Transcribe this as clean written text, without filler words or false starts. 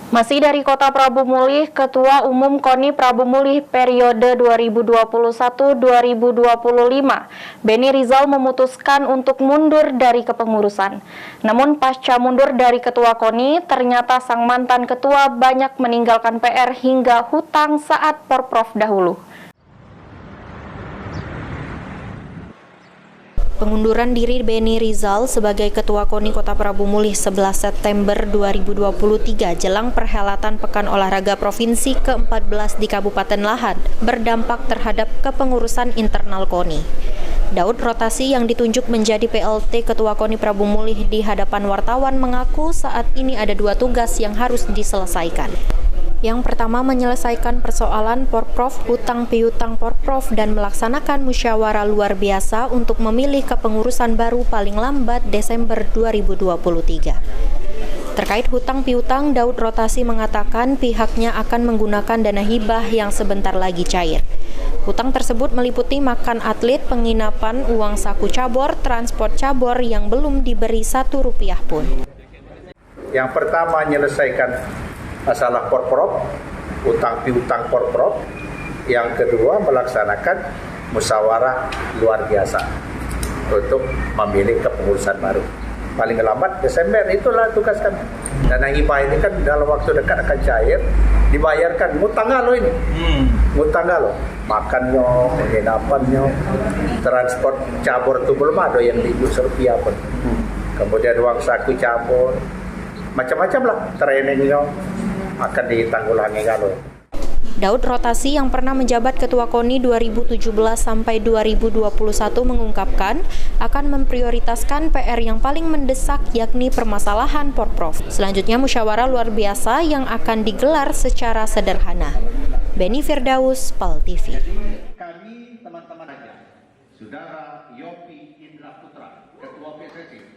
Masih dari Kota Prabu Mulih, Ketua Umum KONI Prabu Mulih periode 2021-2025, Beni Rizal memutuskan untuk mundur dari kepengurusan. Namun pasca mundur dari Ketua KONI, ternyata sang mantan ketua banyak meninggalkan PR hingga hutang saat Porprov dahulu. Pengunduran diri Beni Rizal sebagai Ketua KONI Kota Prabu Mulih 11 September 2023 jelang perhelatan Pekan Olahraga Provinsi ke-14 di Kabupaten Lahad berdampak terhadap kepengurusan internal KONI. Daud Rotasi yang ditunjuk menjadi PLT Ketua KONI Prabu Mulih di hadapan wartawan mengaku saat ini ada dua tugas yang harus diselesaikan. Yang pertama, menyelesaikan persoalan Porprov, hutang piutang Porprov, dan melaksanakan musyawarah luar biasa untuk memilih kepengurusan baru paling lambat Desember 2023. Terkait hutang piutang, Daud Rotasi mengatakan pihaknya akan menggunakan dana hibah yang sebentar lagi cair. Hutang tersebut meliputi makan atlet, penginapan, uang saku cabor, transport cabor yang belum diberi Rp1 pun. Yang pertama, menyelesaikan masalah Porprov, utang piutang Porprov. Yang kedua, melaksanakan musyawarah luar biasa untuk memilih kepengurusan baru. Paling lambat Desember, itulah tugas kami. Dana hibah ini kan dalam waktu dekat akan cair, dibayarkan ngutang lo ini. Ngutang lo, makannya, penginapannya, transport cabur itu belum ada yang Rp1 pun. Kemudian uang saku cabur, macam-macam lah, trainingnya akan ditanggulangi kalau. Daud Rotasi yang pernah menjabat Ketua KONI 2017 sampai 2021 mengungkapkan akan memprioritaskan PR yang paling mendesak yakni permasalahan Porprov. Selanjutnya musyawarah luar biasa yang akan digelar secara sederhana. Beni Firdaus, PAL TV. Kami teman-teman aja, Saudara Yopi Indra Putra, Ketua PSSI.